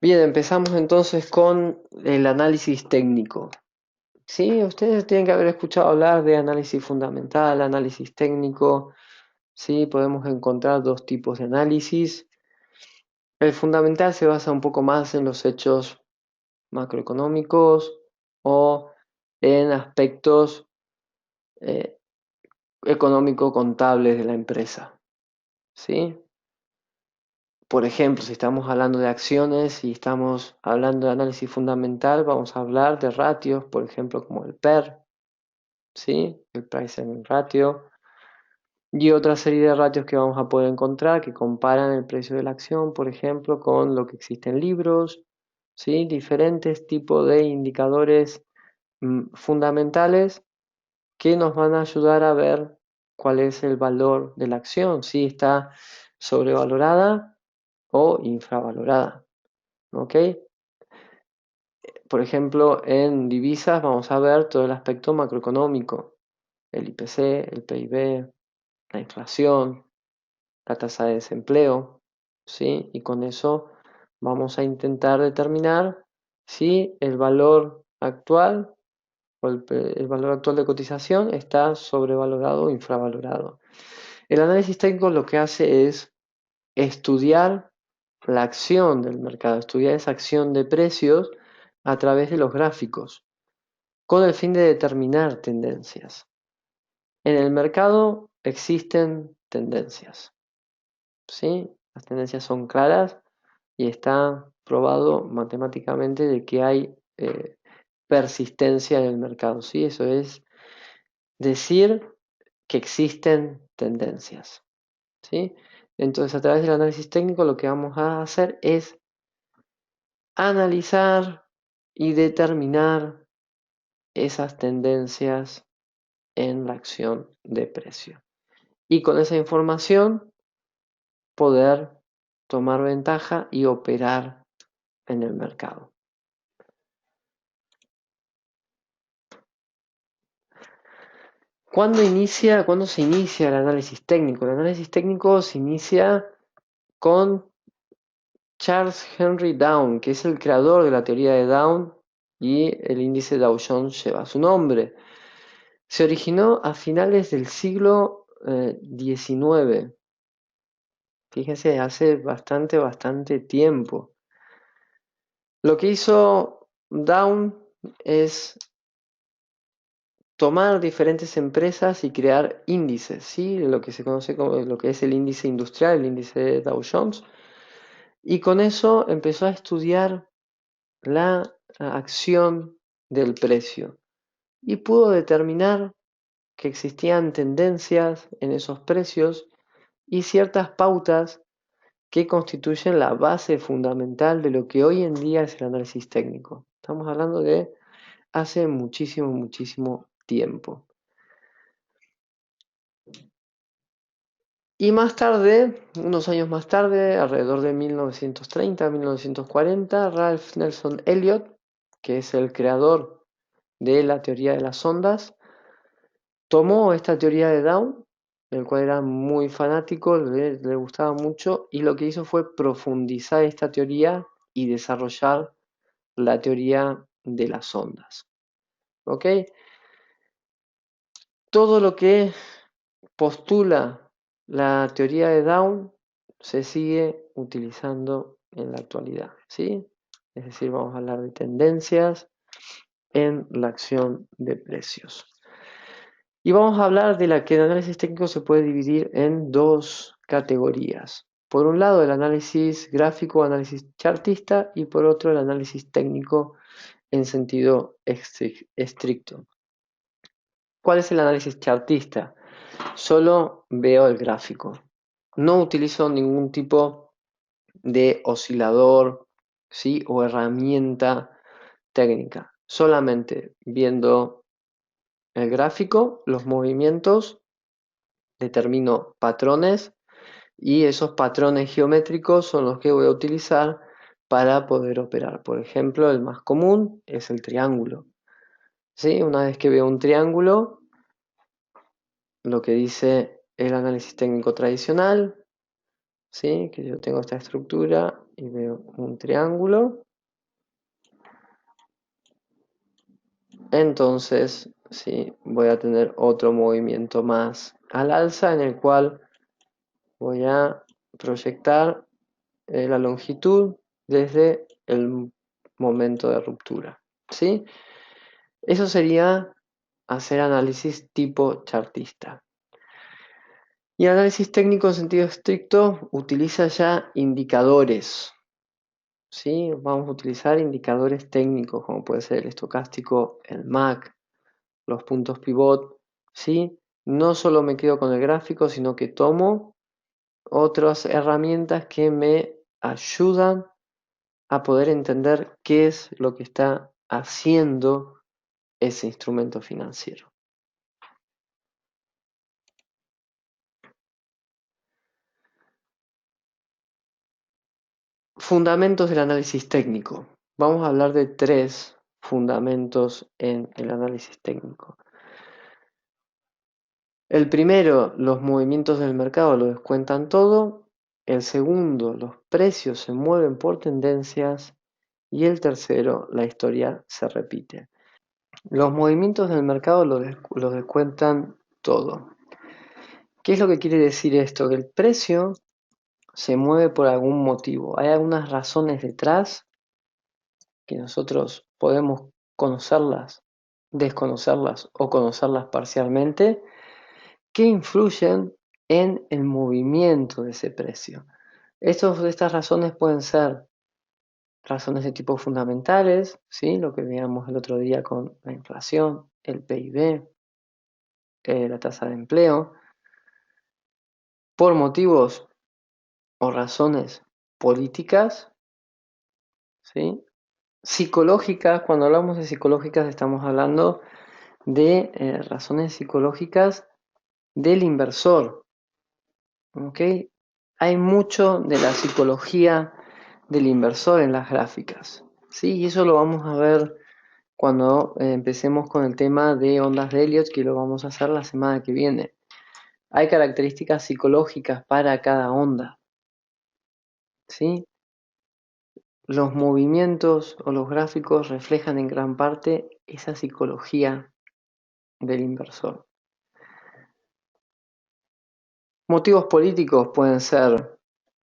Bien, empezamos entonces con el análisis técnico. Sí, ustedes tienen que haber escuchado hablar de análisis fundamental, análisis técnico. Sí, podemos encontrar dos tipos de análisis. El fundamental se basa un poco más en los hechos macroeconómicos o en aspectos eh, económico-contables de la empresa. ¿Sí? Por ejemplo, si estamos hablando de acciones y estamos hablando de análisis fundamental, vamos a hablar de ratios, por ejemplo, como el PER, ¿sí? El Price Earning Ratio, y otra serie de ratios que vamos a poder encontrar que comparan el precio de la acción, por ejemplo, con lo que existe en libros, ¿sí? Diferentes tipos de indicadores fundamentales que nos van a ayudar a ver cuál es el valor de la acción, si está sobrevalorada o infravalorada. ¿Ok? Por ejemplo, en divisas vamos a ver todo el aspecto macroeconómico, el IPC, el PIB, la inflación, la tasa de desempleo, ¿sí? Y con eso vamos a intentar determinar si el valor actual o el valor actual de cotización está sobrevalorado o infravalorado. El análisis técnico lo que hace es estudiar la acción del mercado, estudiar esa acción de precios a través de los gráficos, con el fin de determinar tendencias. En el mercado existen tendencias, ¿sí? Las tendencias son claras y está probado matemáticamente de que hay persistencia en el mercado, ¿sí? Eso es decir que existen tendencias, ¿sí? Entonces, a través del análisis técnico lo que vamos a hacer es analizar y determinar esas tendencias en la acción de precio. Y con esa información poder tomar ventaja y operar en el mercado. ¿Cuándo se inicia el análisis técnico? El análisis técnico se inicia con Charles Henry Down, que es el creador de la teoría de Down, y el índice Dow Jones lleva su nombre. Se originó a finales del siglo XIX. Fíjense, hace bastante tiempo. Lo que hizo Down es tomar diferentes empresas y crear índices, ¿sí? Lo que se conoce como lo que es el índice industrial, el índice de Dow Jones. Y con eso empezó a estudiar la acción del precio y pudo determinar que existían tendencias en esos precios y ciertas pautas que constituyen la base fundamental de lo que hoy en día es el análisis técnico. Estamos hablando de hace muchísimo tiempo. Y más tarde, unos años más tarde, alrededor de 1930, 1940, Ralph Nelson Elliott, que es el creador de la teoría de las ondas, tomó esta teoría de Down, del cual era muy fanático, le gustaba mucho, y lo que hizo fue profundizar esta teoría y desarrollar la teoría de las ondas. ¿Ok? Todo lo que postula la teoría de Down se sigue utilizando en la actualidad, ¿sí? Es decir, vamos a hablar de tendencias en la acción de precios. Y vamos a hablar de la que el análisis técnico se puede dividir en dos categorías. Por un lado, el análisis gráfico, análisis chartista, y por otro, el análisis técnico en sentido estricto. ¿Cuál es el análisis chartista? Solo veo el gráfico. No utilizo ningún tipo de oscilador, ¿sí? O herramienta técnica. Solamente viendo el gráfico, los movimientos, determino patrones y esos patrones geométricos son los que voy a utilizar para poder operar. Por ejemplo, el más común es el triángulo, ¿sí? Una vez que veo un triángulo, lo que dice el análisis técnico tradicional, ¿sí? Que yo tengo esta estructura y veo un triángulo, entonces sí, voy a tener otro movimiento más al alza en el cual voy a proyectar la longitud desde el momento de ruptura, ¿sí? Eso sería hacer análisis tipo chartista. Y análisis técnico en sentido estricto utiliza ya indicadores, ¿sí? Vamos a utilizar indicadores técnicos como puede ser el estocástico, el MAC, los puntos pivot, ¿sí? No solo me quedo con el gráfico, sino que tomo otras herramientas que me ayudan a poder entender qué es lo que está haciendo ese instrumento financiero. Fundamentos del análisis técnico. Vamos a hablar de 3 fundamentos en el análisis técnico. El primero, los movimientos del mercado lo descuentan todo. El segundo, los precios se mueven por tendencias. Y el tercero, la historia se repite. Los movimientos del mercado lo descuentan todo. ¿Qué es lo que quiere decir esto? Que el precio se mueve por algún motivo. Hay algunas razones detrás que nosotros podemos conocerlas, desconocerlas o conocerlas parcialmente, que influyen en el movimiento de ese precio. Estas razones pueden ser razones de tipo fundamentales, ¿sí? Lo que veíamos el otro día con la inflación, el PIB, la tasa de empleo, por motivos o razones políticas, ¿sí? Psicológicas, cuando hablamos de psicológicas estamos hablando de razones psicológicas del inversor, ¿ok? Hay mucho de la psicología del inversor en las gráficas, ¿sí? Y eso lo vamos a ver cuando empecemos con el tema de ondas de Elliott, que lo vamos a hacer la semana que viene. Hay características psicológicas para cada onda, ¿sí? Los movimientos o los gráficos reflejan en gran parte esa psicología del inversor. Motivos políticos pueden ser,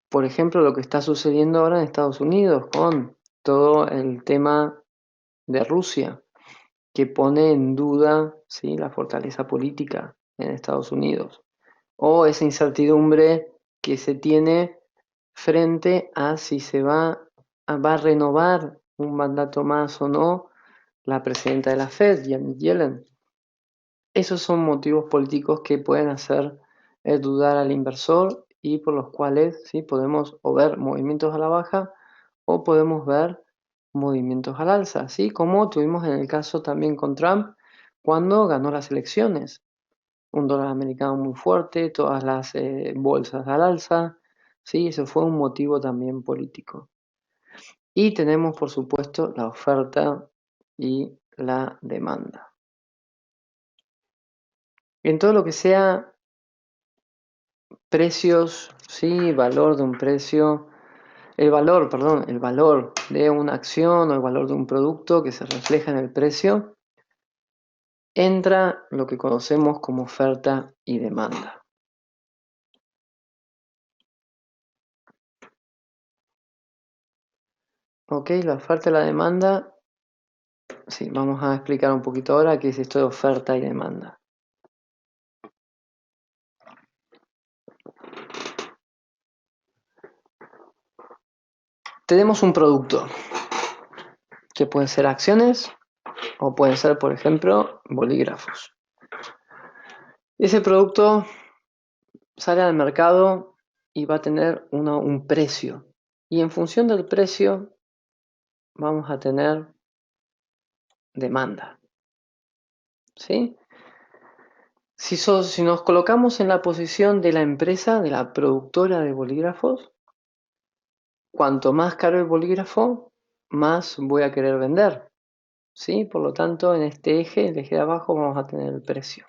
por ejemplo, lo que está sucediendo ahora en Estados Unidos con todo el tema de Rusia, que pone en duda, ¿sí?, la fortaleza política en Estados Unidos, o esa incertidumbre que se tiene frente a si se va a renovar un mandato más o no la presidenta de la Fed, Janet Yellen. Esos son motivos políticos que pueden hacer dudar al inversor y por los cuales, ¿sí?, podemos o ver movimientos a la baja o podemos ver movimientos al alza, ¿sí?, como tuvimos en el caso también con Trump cuando ganó las elecciones. Un dólar americano muy fuerte, todas las bolsas al alza, ¿sí? Eso fue un motivo también político. Y tenemos, por supuesto, la oferta y la demanda. En todo lo que sea precios, ¿sí?, valor de un precio, el valor de una acción o el valor de un producto que se refleja en el precio, entra lo que conocemos como oferta y demanda. Ok, la oferta y la demanda, sí, vamos a explicar un poquito ahora qué es esto de oferta y demanda. Tenemos un producto que pueden ser acciones o pueden ser, por ejemplo, bolígrafos. Ese producto sale al mercado y va a tener un precio. Y en función del precio vamos a tener demanda, ¿sí? Si nos colocamos en la posición de la empresa, de la productora de bolígrafos, cuanto más caro el bolígrafo, más voy a querer vender, ¿sí? Por lo tanto, en este eje, el eje de abajo, vamos a tener el precio,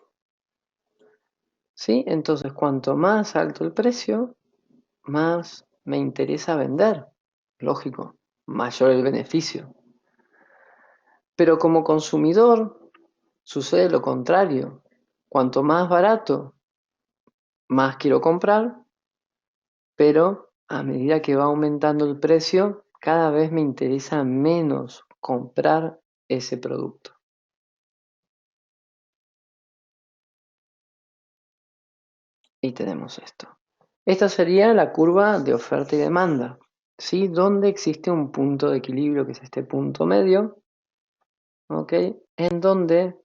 ¿sí? Entonces, cuanto más alto el precio, más me interesa vender lógico, mayor el beneficio. Pero como consumidor sucede lo contrario. Cuanto más barato, más quiero comprar, pero a medida que va aumentando el precio, cada vez me interesa menos comprar ese producto. Y tenemos esto. Esta sería la curva de oferta y demanda, ¿sí? Donde existe un punto de equilibrio, que es este punto medio, ¿ok? En donde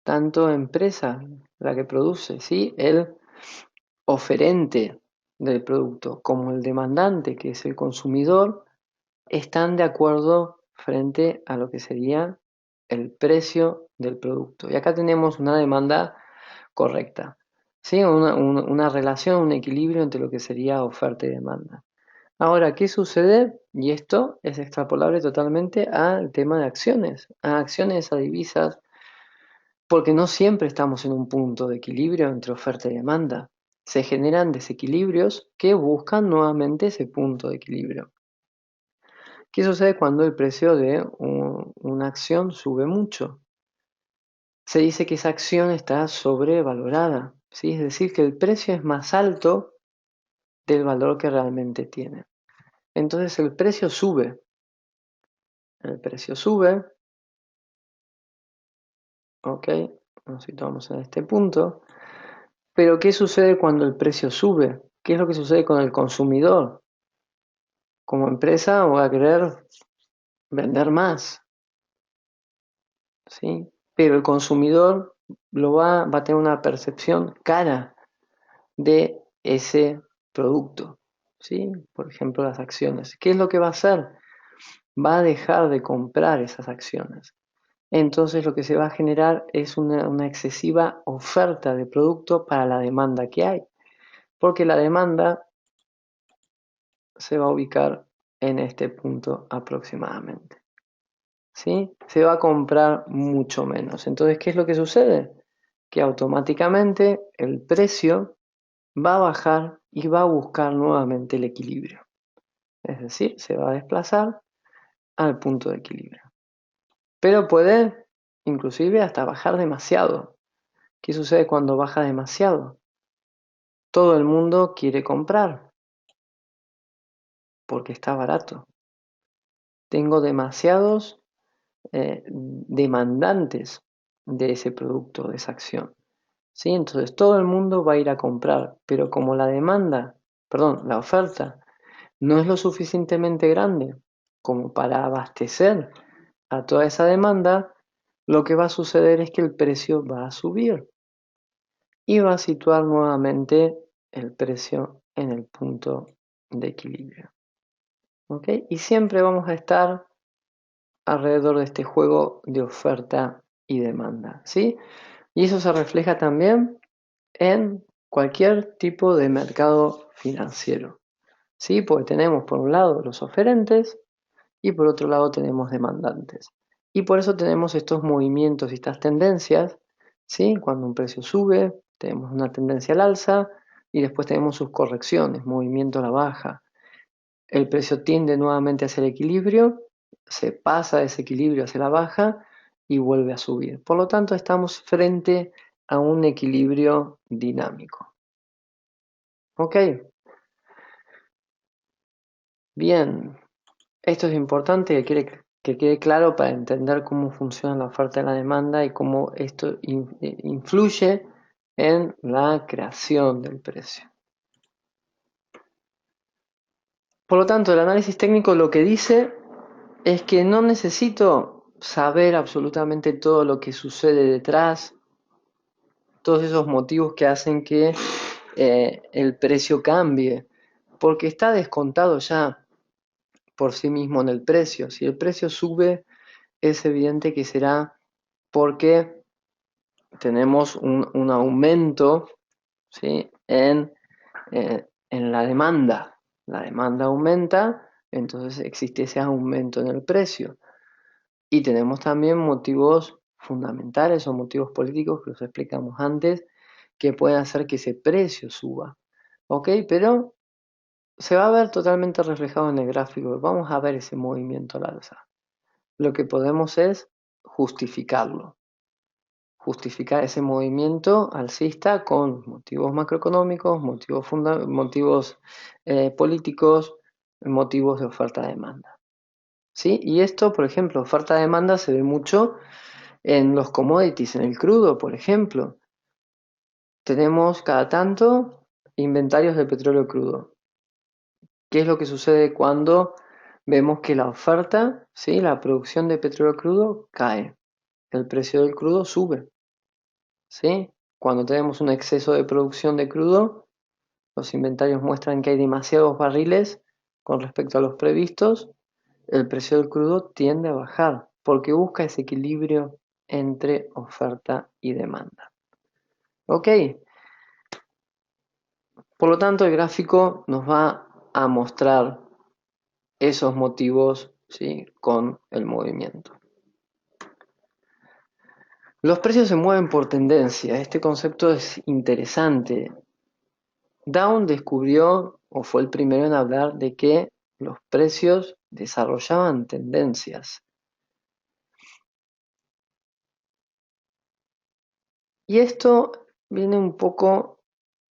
tanto empresa, la que produce, ¿sí? El oferente del producto, como el demandante, que es el consumidor, están de acuerdo frente a lo que sería el precio del producto. Y acá tenemos una demanda correcta, ¿sí? Una relación, un equilibrio entre lo que sería oferta y demanda. Ahora, ¿qué sucede? Y esto es extrapolable totalmente al tema de acciones, a divisas, porque no siempre estamos en un punto de equilibrio entre oferta y demanda. Se generan desequilibrios que buscan nuevamente ese punto de equilibrio. ¿Qué sucede cuando el precio de una acción sube mucho? Se dice que esa acción está sobrevalorada, ¿sí? Es decir, que el precio es más alto del valor que realmente tiene. Entonces el precio sube. El precio sube, ¿ok? Nos situamos en este punto. Pero ¿qué sucede cuando el precio sube? ¿Qué es lo que sucede con el consumidor? Como empresa voy a querer vender más, ¿sí? Pero el consumidor va a tener una percepción cara de ese producto, ¿sí? Por ejemplo, las acciones. ¿Qué es lo que va a hacer? Va a dejar de comprar esas acciones. Entonces lo que se va a generar es una excesiva oferta de producto para la demanda que hay, porque la demanda se va a ubicar en este punto aproximadamente, ¿sí? Se va a comprar mucho menos. Entonces, ¿qué es lo que sucede? Que automáticamente el precio va a bajar y va a buscar nuevamente el equilibrio. Es decir, se va a desplazar al punto de equilibrio. Pero puede inclusive hasta bajar demasiado. ¿Qué sucede cuando baja demasiado? Todo el mundo quiere comprar porque está barato. Tengo demasiados demandantes de ese producto, de esa acción, ¿sí? Entonces todo el mundo va a ir a comprar, pero como la oferta no es lo suficientemente grande como para abastecer a toda esa demanda, lo que va a suceder es que el precio va a subir y va a situar nuevamente el precio en el punto de equilibrio. ¿Ok? Y siempre vamos a estar alrededor de este juego de oferta y demanda, ¿sí? Y eso se refleja también en cualquier tipo de mercado financiero, ¿sí? Porque tenemos por un lado los oferentes y por otro lado tenemos demandantes. Y por eso tenemos estos movimientos y estas tendencias, ¿sí? Cuando un precio sube, tenemos una tendencia al alza y después tenemos sus correcciones, movimiento a la baja. El precio tiende nuevamente hacia el equilibrio, se pasa de ese equilibrio hacia la baja y vuelve a subir. Por lo tanto, estamos frente a un equilibrio dinámico. ¿Ok? Bien, esto es importante que quede claro para entender cómo funciona la oferta y la demanda y cómo esto influye en la creación del precio. Por lo tanto, el análisis técnico lo que dice es que no necesito saber absolutamente todo lo que sucede detrás, todos esos motivos que hacen que el precio cambie, porque está descontado ya por sí mismo en el precio. Si el precio sube, es evidente que será porque tenemos un aumento, ¿sí? En la demanda. La demanda aumenta, entonces existe ese aumento en el precio. Y tenemos también motivos fundamentales o motivos políticos que los explicamos antes que pueden hacer que ese precio suba. ¿Ok? Pero se va a ver totalmente reflejado en el gráfico. Vamos a ver ese movimiento al alza. Lo que podemos es justificarlo. Justificar ese movimiento alcista con motivos macroeconómicos, motivos políticos, motivos de oferta-demanda. ¿Sí? Y esto, por ejemplo, oferta-demanda se ve mucho en los commodities, en el crudo, por ejemplo. Tenemos cada tanto inventarios de petróleo crudo. ¿Qué es lo que sucede cuando vemos que la oferta, ¿sí? La producción de petróleo crudo cae? El precio del crudo sube. ¿Sí? Cuando tenemos un exceso de producción de crudo, los inventarios muestran que hay demasiados barriles con respecto a los previstos, el precio del crudo tiende a bajar porque busca ese equilibrio entre oferta y demanda. ¿Ok? Por lo tanto, el gráfico nos va a mostrar esos motivos, ¿sí? Con el movimiento. Los precios se mueven por tendencia. Este concepto es interesante. Down descubrió, o fue el primero en hablar, de que los precios desarrollaban tendencias. Y esto viene un poco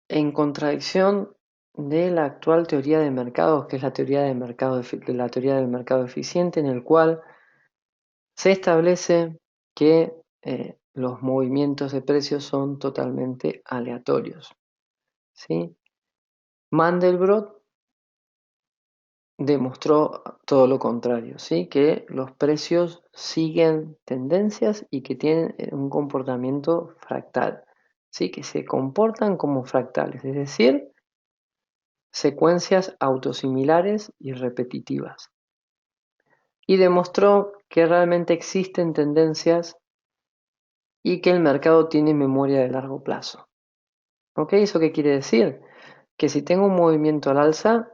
en contradicción de la actual teoría de mercados, que es la teoría del mercado eficiente, en el cual se establece que los movimientos de precios son totalmente aleatorios. ¿Sí? Mandelbrot demostró todo lo contrario, ¿sí? Que los precios siguen tendencias y que tienen un comportamiento fractal, ¿sí? Que se comportan como fractales, es decir, secuencias autosimilares y repetitivas. Y demostró que realmente existen tendencias y que el mercado tiene memoria de largo plazo. ¿Ok? ¿Eso qué quiere decir? Que si tengo un movimiento al alza,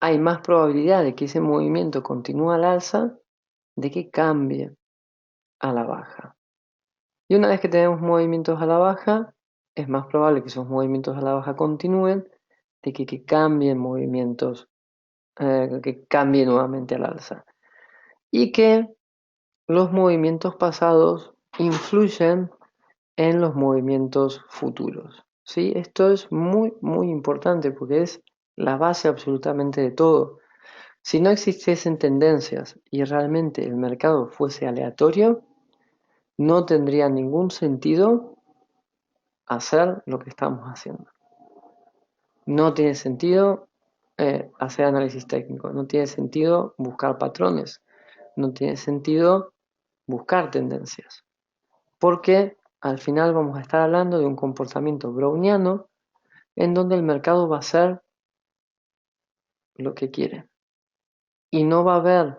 hay más probabilidad de que ese movimiento continúe al alza de que cambie a la baja. Y una vez que tenemos movimientos a la baja, es más probable que esos movimientos a la baja continúen de que cambien movimientos, que cambie nuevamente al alza. Y que los movimientos pasados influyen en los movimientos futuros. ¿Sí? Esto es muy, muy importante porque es la base absolutamente de todo. Si no existiesen tendencias y realmente el mercado fuese aleatorio, no tendría ningún sentido hacer lo que estamos haciendo. No tiene sentido hacer análisis técnico, no tiene sentido buscar patrones, no tiene sentido buscar tendencias, porque al final vamos a estar hablando de un comportamiento browniano en donde el mercado va a hacer lo que quiere y no va a haber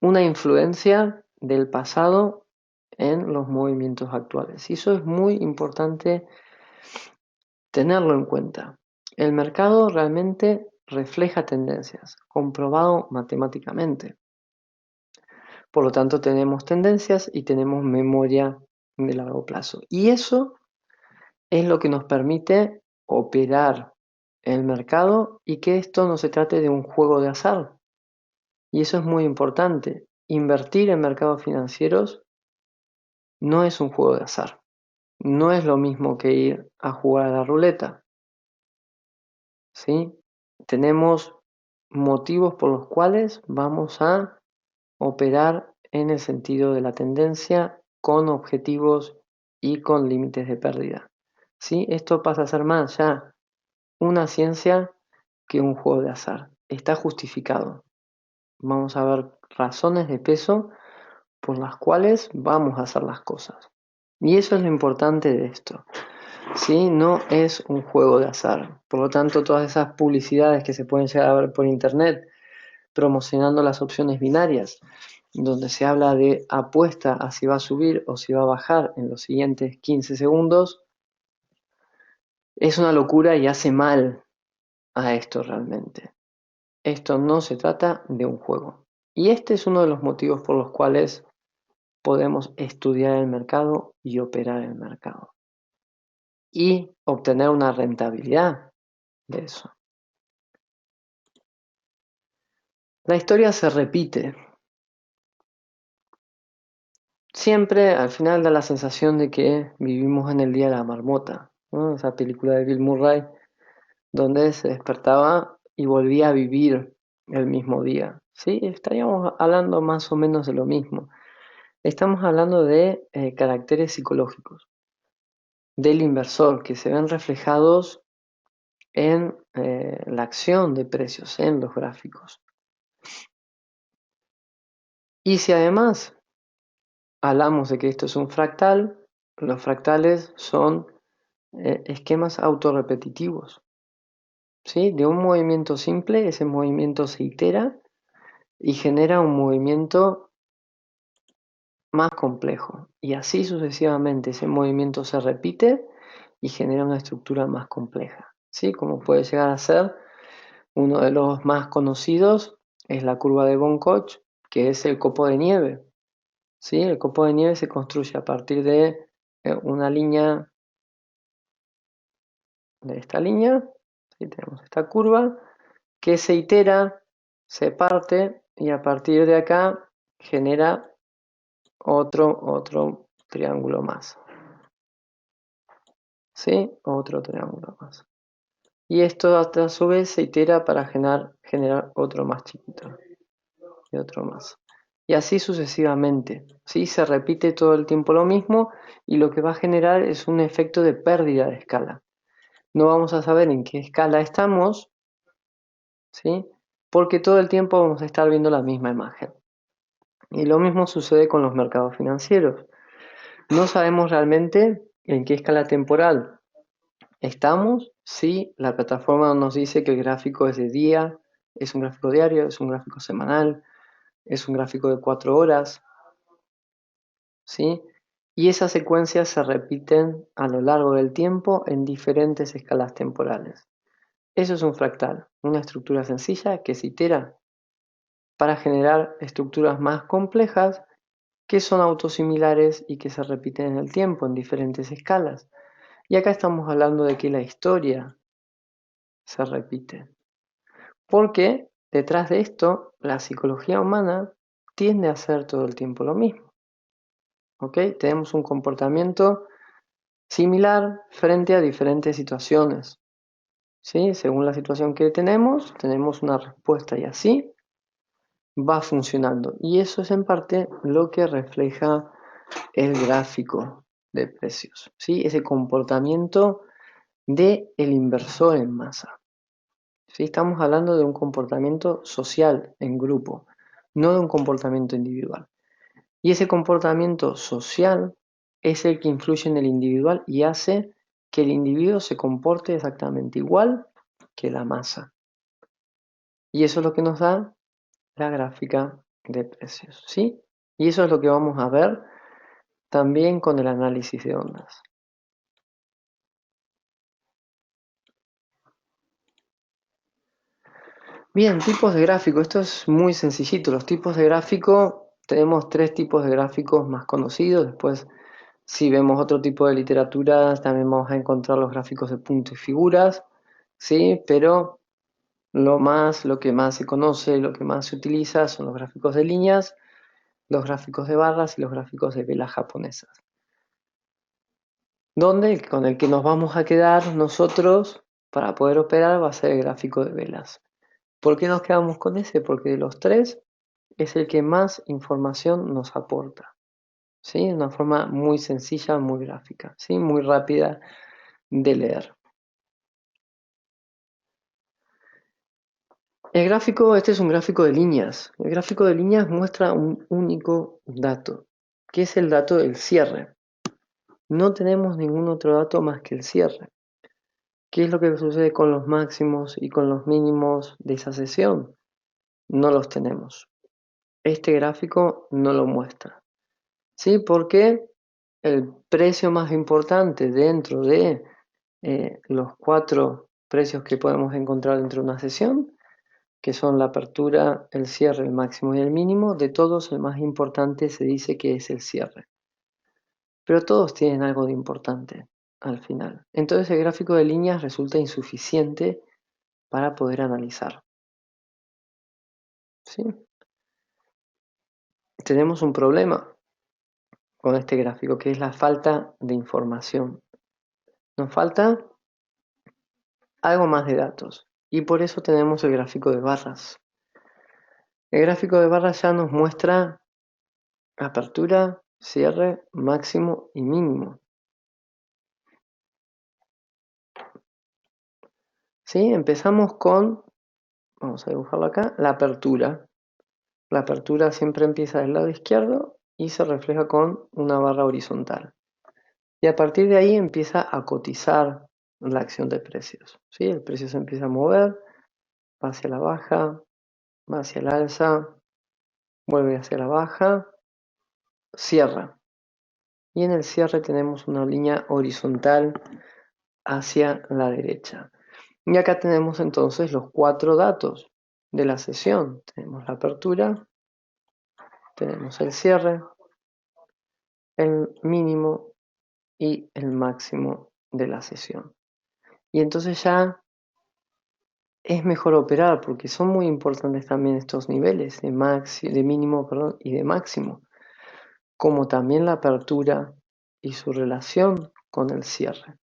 una influencia del pasado en los movimientos actuales. Y eso es muy importante tenerlo en cuenta. El mercado realmente refleja tendencias, comprobado matemáticamente. Por lo tanto, tenemos tendencias y tenemos memoria de largo plazo. Y eso es lo que nos permite operar el mercado y que esto no se trate de un juego de azar. Y eso es muy importante. Invertir en mercados financieros no es un juego de azar. No es lo mismo que ir a jugar a la ruleta. ¿Sí? Tenemos motivos por los cuales vamos a operar en el sentido de la tendencia con objetivos y con límites de pérdida. ¿Sí? Esto pasa a ser más ya una ciencia que un juego de azar. Está justificado. Vamos a ver razones de peso por las cuales vamos a hacer las cosas. Y eso es lo importante de esto. ¿Sí? No es un juego de azar. Por lo tanto, todas esas publicidades que se pueden llegar a ver por internet promocionando las opciones binarias, donde se habla de apuesta a si va a subir o si va a bajar en los siguientes 15 segundos, es una locura y hace mal a esto realmente. Esto no se trata de un juego. Y este es uno de los motivos por los cuales podemos estudiar el mercado y operar el mercado. Y obtener una rentabilidad de eso. La historia se repite. Siempre al final da la sensación de que vivimos en el día de la marmota, ¿no? Esa película de Bill Murray, donde se despertaba y volvía a vivir el mismo día. ¿Sí? Estaríamos hablando más o menos de lo mismo. Estamos hablando de caracteres psicológicos del inversor que se ven reflejados en la acción de precios, en los gráficos. Y si además hablamos de que esto es un fractal, los fractales son esquemas autorrepetitivos. ¿Sí? De un movimiento simple, ese movimiento se itera y genera un movimiento más complejo. Y así sucesivamente, ese movimiento se repite y genera una estructura más compleja. ¿Sí? Como puede llegar a ser uno de los más conocidos, es la curva de von Koch, que es el copo de nieve. ¿Sí? El copo de nieve se construye a partir de una línea, de esta línea, ¿sí? Tenemos esta curva, que se itera, se parte y a partir de acá genera otro triángulo más. ¿Sí? Otro triángulo más. Y esto a su vez se itera para generar otro más chiquito. Y otro más. Y así sucesivamente. ¿Sí? Se repite todo el tiempo lo mismo y lo que va a generar es un efecto de pérdida de escala. No vamos a saber en qué escala estamos, ¿sí? Porque todo el tiempo vamos a estar viendo la misma imagen. Y lo mismo sucede con los mercados financieros. No sabemos realmente en qué escala temporal estamos, si la plataforma nos dice que el gráfico es de día, es un gráfico diario, es un gráfico semanal, es un gráfico de 4 horas, ¿sí? Y esas secuencias se repiten a lo largo del tiempo en diferentes escalas temporales. Eso es un fractal, una estructura sencilla que se itera para generar estructuras más complejas que son autosimilares y que se repiten en el tiempo en diferentes escalas. Y acá estamos hablando de que la historia se repite. Porque detrás de esto, la psicología humana tiende a hacer todo el tiempo lo mismo. ¿Ok? Tenemos un comportamiento similar frente a diferentes situaciones. ¿Sí? Según la situación que tenemos una respuesta y así va funcionando. Y eso es en parte lo que refleja el gráfico de precios. ¿Sí? Ese comportamiento del inversor en masa. ¿Sí? Estamos hablando de un comportamiento social en grupo, no de un comportamiento individual. Y ese comportamiento social es el que influye en el individual y hace que el individuo se comporte exactamente igual que la masa. Y eso es lo que nos da la gráfica de precios, ¿sí? Y eso es lo que vamos a ver también con el análisis de ondas. Bien, tipos de gráfico. Esto es muy sencillito. Los tipos de gráfico, tenemos 3 tipos de gráficos más conocidos. Después, si vemos otro tipo de literatura, también vamos a encontrar los gráficos de puntos y figuras, ¿sí? Pero lo que más se conoce, lo que más se utiliza son los gráficos de líneas, los gráficos de barras y los gráficos de velas japonesas. Donde con el que nos vamos a quedar nosotros para poder operar va a ser el gráfico de velas. ¿Por qué nos quedamos con ese? Porque de los 3 es el que más información nos aporta, ¿sí? De una forma muy sencilla, muy gráfica, ¿sí? Muy rápida de leer. El gráfico, este es un gráfico de líneas. El gráfico de líneas muestra un único dato, que es el dato del cierre. No tenemos ningún otro dato más que el cierre. ¿Qué es lo que sucede con los máximos y con los mínimos de esa sesión? No los tenemos. Este gráfico no lo muestra. ¿Sí? Porque el precio más importante dentro de los 4 precios que podemos encontrar dentro de una sesión, que son la apertura, el cierre, el máximo y el mínimo, de todos el más importante se dice que es el cierre. Pero todos tienen algo de importante al final. Entonces el gráfico de líneas resulta insuficiente para poder analizar. ¿sí? Tenemos un problema con este gráfico, que es la falta de información. Nos falta algo más de datos, y por eso tenemos el gráfico de barras. El gráfico de barras ya nos muestra apertura, cierre, máximo y mínimo. ¿Sí? Empezamos con, vamos a dibujarlo acá, la apertura. La apertura siempre empieza del lado izquierdo y se refleja con una barra horizontal. Y a partir de ahí empieza a cotizar la acción de precios. ¿Sí? El precio se empieza a mover, va hacia la baja, va hacia el alza, vuelve hacia la baja, cierra. Y en el cierre tenemos una línea horizontal hacia la derecha. Y acá tenemos entonces los 4 datos de la sesión. Tenemos la apertura, tenemos el cierre, el mínimo y el máximo de la sesión. Y entonces ya es mejor operar porque son muy importantes también estos niveles de mínimo y de máximo, como también la apertura y su relación con el cierre.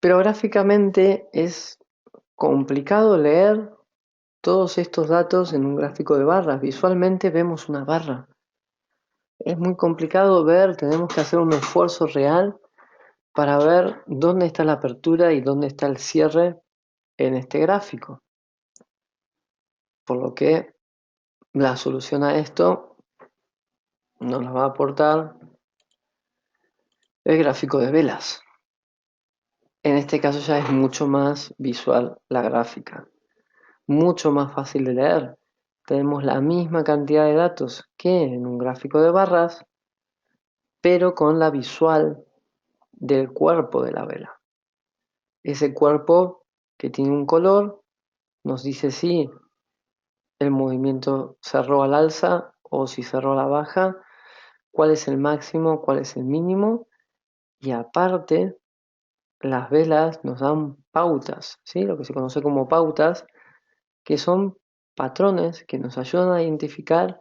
Pero gráficamente es complicado leer todos estos datos en un gráfico de barras. Visualmente vemos una barra. Es muy complicado ver, tenemos que hacer un esfuerzo real para ver dónde está la apertura y dónde está el cierre en este gráfico. Por lo que la solución a esto nos la va a aportar el gráfico de velas. En este caso ya es mucho más visual la gráfica, mucho más fácil de leer. Tenemos la misma cantidad de datos que en un gráfico de barras, pero con la visual del cuerpo de la vela. Ese cuerpo que tiene un color nos dice si el movimiento cerró al alza o si cerró a la baja, cuál es el máximo, cuál es el mínimo, y aparte las velas nos dan pautas, ¿sí? Lo que se conoce como pautas, que son patrones que nos ayudan a identificar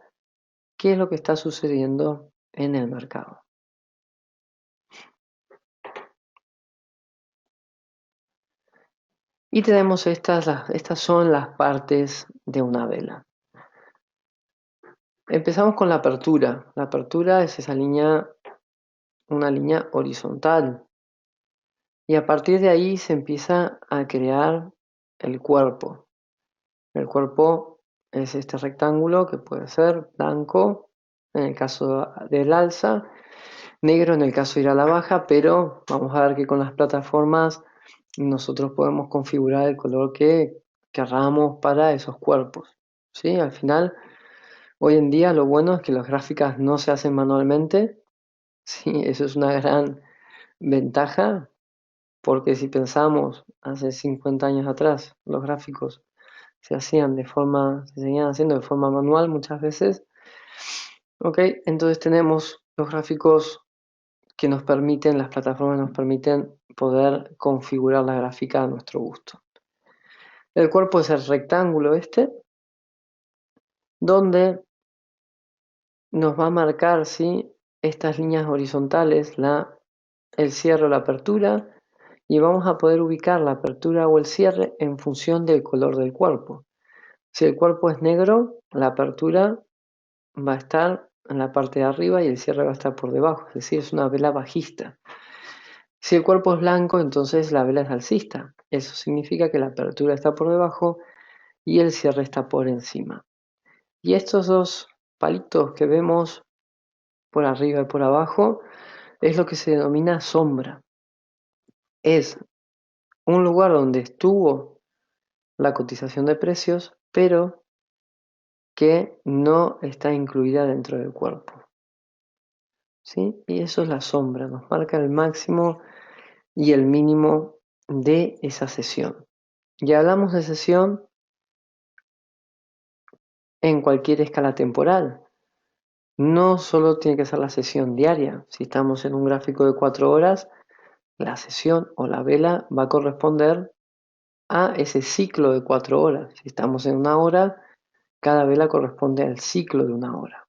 qué es lo que está sucediendo en el mercado. Y tenemos estas son las partes de una vela. Empezamos con la apertura. La apertura es esa línea, una línea horizontal. Y a partir de ahí se empieza a crear el cuerpo. El cuerpo es este rectángulo que puede ser blanco en el caso del alza, negro en el caso de ir a la baja, pero vamos a ver que con las plataformas nosotros podemos configurar el color que querramos para esos cuerpos. ¿Sí? Al final, hoy en día lo bueno es que las gráficas no se hacen manualmente. Sí, eso es una gran ventaja, porque si pensamos hace 50 años atrás, los gráficos se seguían haciendo de forma manual muchas veces. Ok, entonces tenemos los gráficos que nos permiten, las plataformas nos permiten poder configurar la gráfica a nuestro gusto. El cuerpo es el rectángulo este, donde nos va a marcar ¿sí? Estas líneas horizontales, el cierre o la apertura, y vamos a poder ubicar la apertura o el cierre en función del color del cuerpo. Si el cuerpo es negro, la apertura va a estar en la parte de arriba y el cierre va a estar por debajo, es decir, es una vela bajista. Si el cuerpo es blanco, entonces la vela es alcista. Eso significa que la apertura está por debajo y el cierre está por encima. Y estos dos palitos que vemos por arriba y por abajo es lo que se denomina sombra. Es un lugar donde estuvo la cotización de precios, pero que no está incluida dentro del cuerpo. ¿Sí? Y eso es la sombra, nos marca el máximo y el mínimo de esa sesión. Y hablamos de sesión en cualquier escala temporal. No solo tiene que ser la sesión diaria. Si estamos en un gráfico de 4 horas, la sesión o la vela va a corresponder a ese ciclo de 4 horas. Si estamos en una hora, cada vela corresponde al ciclo de una hora.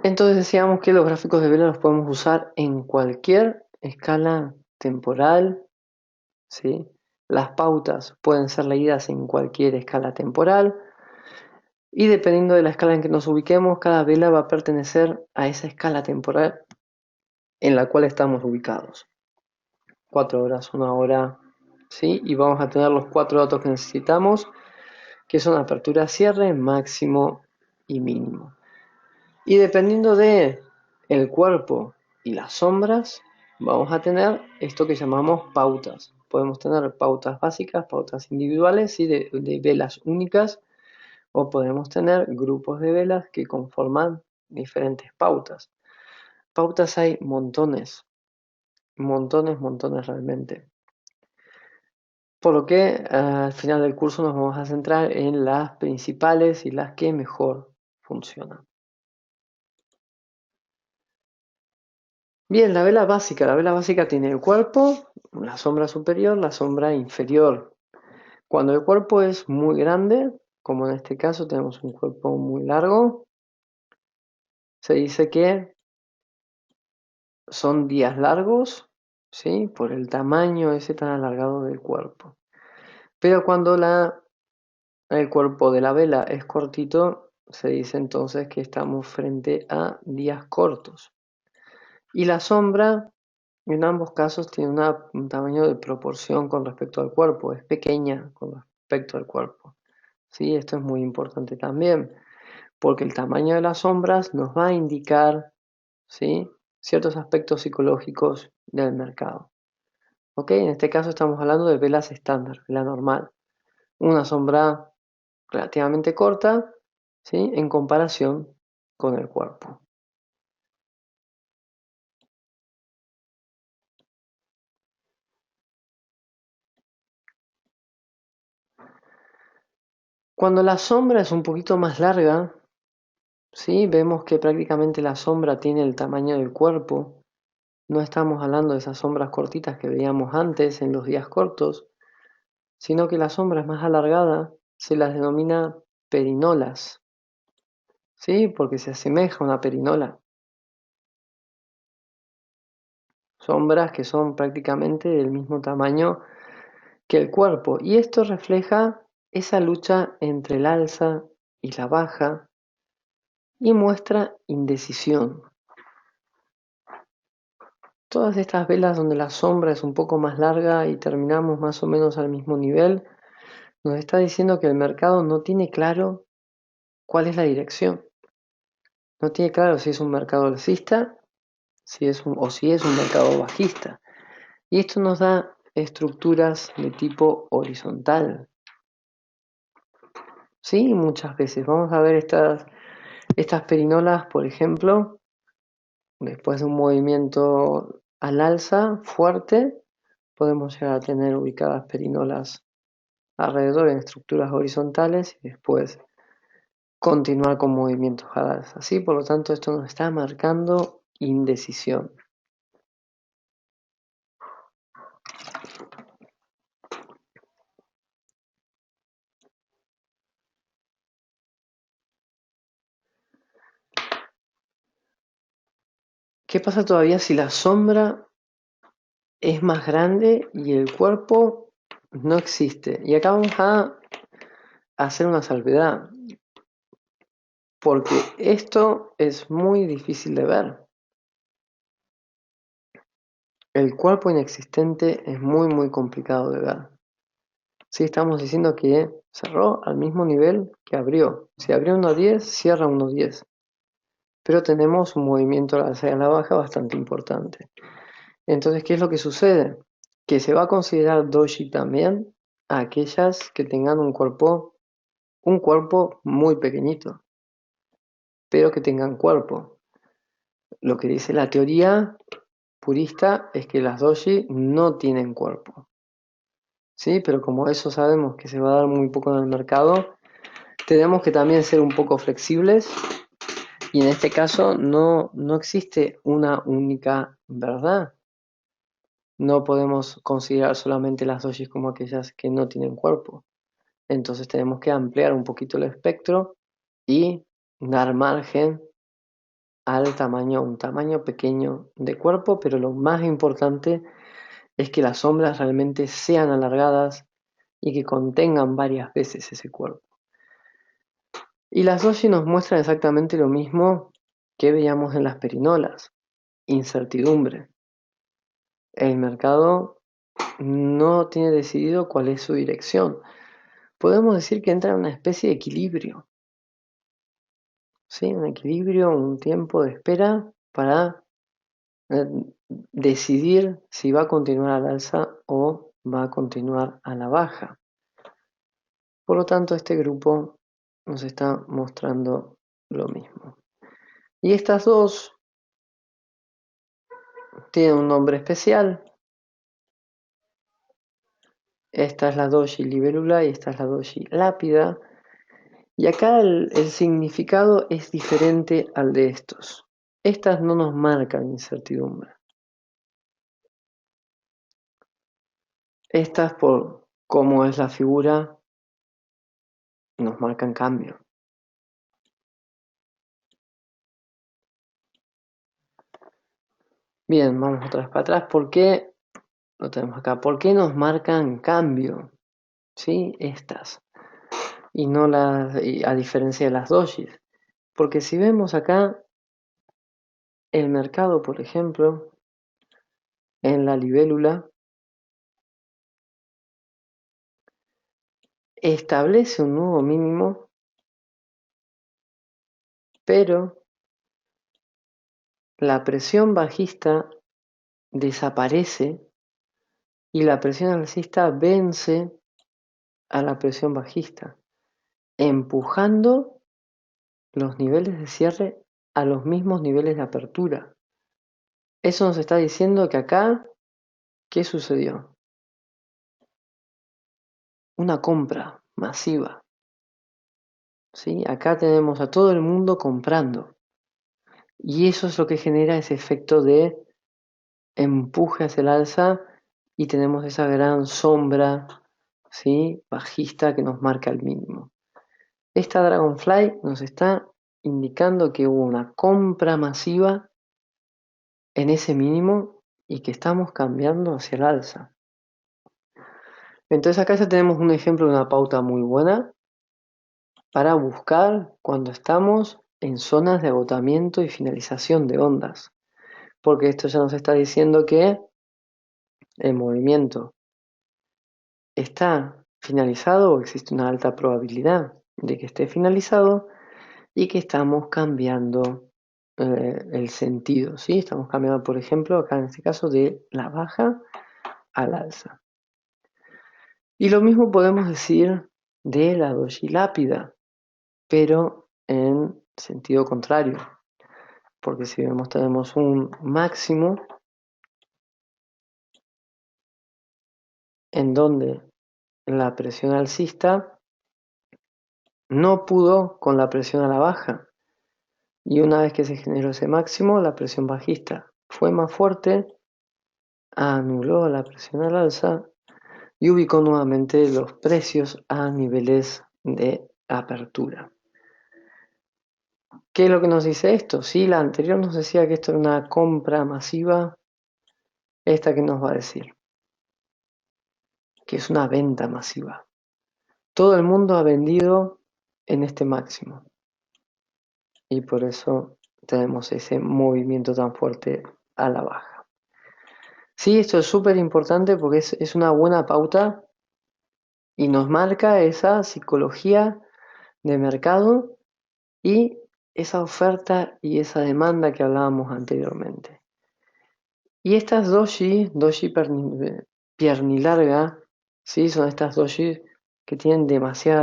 Entonces decíamos que los gráficos de vela los podemos usar en cualquier escala temporal, ¿sí? Las pautas pueden ser leídas en cualquier escala temporal y dependiendo de la escala en que nos ubiquemos, cada vela va a pertenecer a esa escala temporal en la cual estamos ubicados. 4 horas, 1 hora, ¿sí? Y vamos a tener los 4 datos que necesitamos, que son apertura, cierre, máximo y mínimo. Y dependiendo de el cuerpo y las sombras, vamos a tener esto que llamamos pautas. Podemos tener pautas básicas, pautas individuales, ¿sí? de velas únicas, o podemos tener grupos de velas que conforman diferentes pautas. Pautas hay montones, montones realmente. Por lo que al final del curso nos vamos a centrar en las principales y las que mejor funcionan. Bien, la vela básica tiene el cuerpo, la sombra superior, la sombra inferior. Cuando el cuerpo es muy grande, como en este caso tenemos un cuerpo muy largo, se dice que son días largos, ¿sí? Por el tamaño ese tan alargado del cuerpo. Pero cuando el cuerpo de la vela es cortito, se dice entonces que estamos frente a días cortos. Y la sombra, en ambos casos, tiene un tamaño de proporción con respecto al cuerpo, es pequeña con respecto al cuerpo. ¿Sí? Esto es muy importante también, porque el tamaño de las sombras nos va a indicar, ¿sí? Ciertos aspectos psicológicos del mercado. ¿Ok? En este caso estamos hablando de velas estándar, vela normal. Una sombra relativamente corta, ¿sí? En comparación con el cuerpo. Cuando la sombra es un poquito más larga, ¿sí? Vemos que prácticamente la sombra tiene el tamaño del cuerpo. No estamos hablando de esas sombras cortitas que veíamos antes en los días cortos, sino que la sombra es más alargada, se las denomina perinolas, ¿sí? Porque se asemeja a una perinola. Sombras que son prácticamente del mismo tamaño que el cuerpo. Y esto refleja esa lucha entre el alza y la baja y muestra indecisión. Todas estas velas donde la sombra es un poco más larga y terminamos más o menos al mismo nivel, nos está diciendo que el mercado no tiene claro cuál es la dirección. No tiene claro si es un mercado alcista o si es un mercado bajista. Y esto nos da estructuras de tipo horizontal. Sí, muchas veces. Vamos a ver estas perinolas, por ejemplo, después de un movimiento al alza fuerte, podemos llegar a tener ubicadas perinolas alrededor en estructuras horizontales y después continuar con movimientos al alza. ¿Sí? Por lo tanto, esto nos está marcando indecisión. ¿Qué pasa todavía si la sombra es más grande y el cuerpo no existe? Y acá vamos a hacer una salvedad, porque esto es muy difícil de ver. El cuerpo inexistente es muy complicado de ver. Si estamos diciendo que cerró al mismo nivel que abrió. Si abrió 1.10, cierra 1.10. Pero tenemos un movimiento hacia la baja bastante importante. Entonces, ¿qué es lo que sucede? Que se va a considerar doji también a aquellas que tengan un cuerpo muy pequeñito, pero que tengan cuerpo. Lo que dice la teoría purista es que las doji no tienen cuerpo. ¿Sí? Pero como eso sabemos que se va a dar muy poco en el mercado, tenemos que también ser un poco flexibles y en este caso no existe una única verdad. No podemos considerar solamente las doshis como aquellas que no tienen cuerpo. Entonces tenemos que ampliar un poquito el espectro y dar margen al tamaño, un tamaño pequeño de cuerpo, pero lo más importante es que las sombras realmente sean alargadas y que contengan varias veces ese cuerpo. Y las doji nos muestran exactamente lo mismo que veíamos en las perinolas, incertidumbre. El mercado no tiene decidido cuál es su dirección. Podemos decir que entra en una especie de equilibrio, ¿sí? Un equilibrio, un tiempo de espera para decidir si va a continuar al alza o va a continuar a la baja. Por lo tanto, este grupo nos está mostrando lo mismo. Y estas dos tienen un nombre especial. Esta es la doji libélula y esta es la doji lápida. Y acá el significado es diferente al de estos. Estas no nos marcan incertidumbre. Estas, por cómo es la figura, nos marcan cambio. Bien, vamos otra vez para atrás. ¿Por qué? Lo tenemos acá. ¿Por qué nos marcan cambio? ¿Sí? Estas. Y no las, a diferencia de las dojis. Porque si vemos acá, el mercado, por ejemplo, en la libélula, establece un nuevo mínimo, pero la presión bajista desaparece y la presión alcista vence a la presión bajista, empujando los niveles de cierre a los mismos niveles de apertura. Eso nos está diciendo que acá, ¿qué sucedió? Una compra masiva. ¿Sí? Acá tenemos a todo el mundo comprando. Y eso es lo que genera ese efecto de empuje hacia el alza y tenemos esa gran sombra, ¿sí? Bajista que nos marca el mínimo. Esta Dragonfly nos está indicando que hubo una compra masiva en ese mínimo y que estamos cambiando hacia el alza. Entonces acá ya tenemos un ejemplo de una pauta muy buena para buscar cuando estamos en zonas de agotamiento y finalización de ondas. Porque esto ya nos está diciendo que el movimiento está finalizado o existe una alta probabilidad de que esté finalizado y que estamos cambiando el sentido, ¿sí? Estamos cambiando, por ejemplo, acá en este caso de la baja al alza. Y lo mismo podemos decir de la doji lápida, pero en sentido contrario, porque si vemos tenemos un máximo en donde la presión alcista no pudo con la presión a la baja, y una vez que se generó ese máximo, la presión bajista fue más fuerte, anuló la presión al alza y ubicó nuevamente los precios a niveles de apertura. ¿Qué es lo que nos dice esto? Si la anterior nos decía que esto era una compra masiva, esta que nos va a decir que es una venta masiva. Todo el mundo ha vendido en este máximo y por eso tenemos ese movimiento tan fuerte a la baja. Sí, esto es súper importante porque es una buena pauta y nos marca esa psicología de mercado y esa oferta y esa demanda que hablábamos anteriormente. Y estas doji piernilarga, ¿sí? Son estas doji que tienen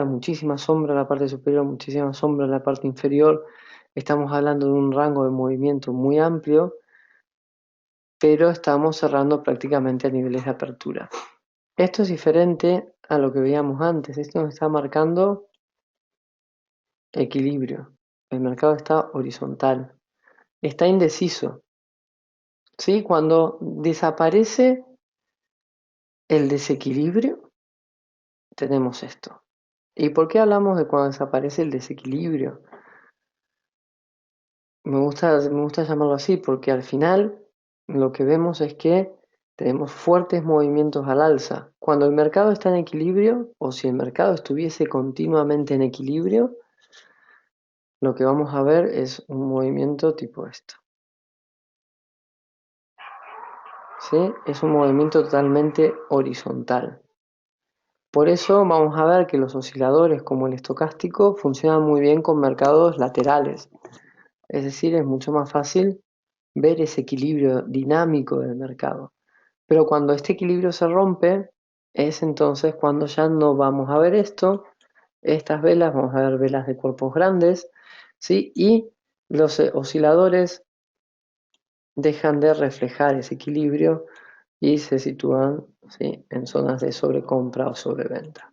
muchísima sombra en la parte superior, muchísima sombra en la parte inferior. Estamos hablando de un rango de movimiento muy amplio, pero estamos cerrando prácticamente a niveles de apertura. Esto es diferente a lo que veíamos antes. Esto nos está marcando equilibrio. El mercado está horizontal. Está indeciso. ¿Sí? Cuando desaparece el desequilibrio, tenemos esto. ¿Y por qué hablamos de cuando desaparece el desequilibrio? Me gusta llamarlo así porque al final lo que vemos es que tenemos fuertes movimientos al alza. Cuando el mercado está en equilibrio, o si el mercado estuviese continuamente en equilibrio, lo que vamos a ver es un movimiento tipo esto. ¿Sí? Es un movimiento totalmente horizontal. Por eso vamos a ver que los osciladores como el estocástico funcionan muy bien con mercados laterales. Es decir, es mucho más fácil ver ese equilibrio dinámico del mercado. Pero cuando este equilibrio se rompe, es entonces cuando ya no vamos a ver esto, estas velas, vamos a ver velas de cuerpos grandes, ¿sí? Y los osciladores dejan de reflejar ese equilibrio y se sitúan, ¿sí?, en zonas de sobrecompra o sobreventa.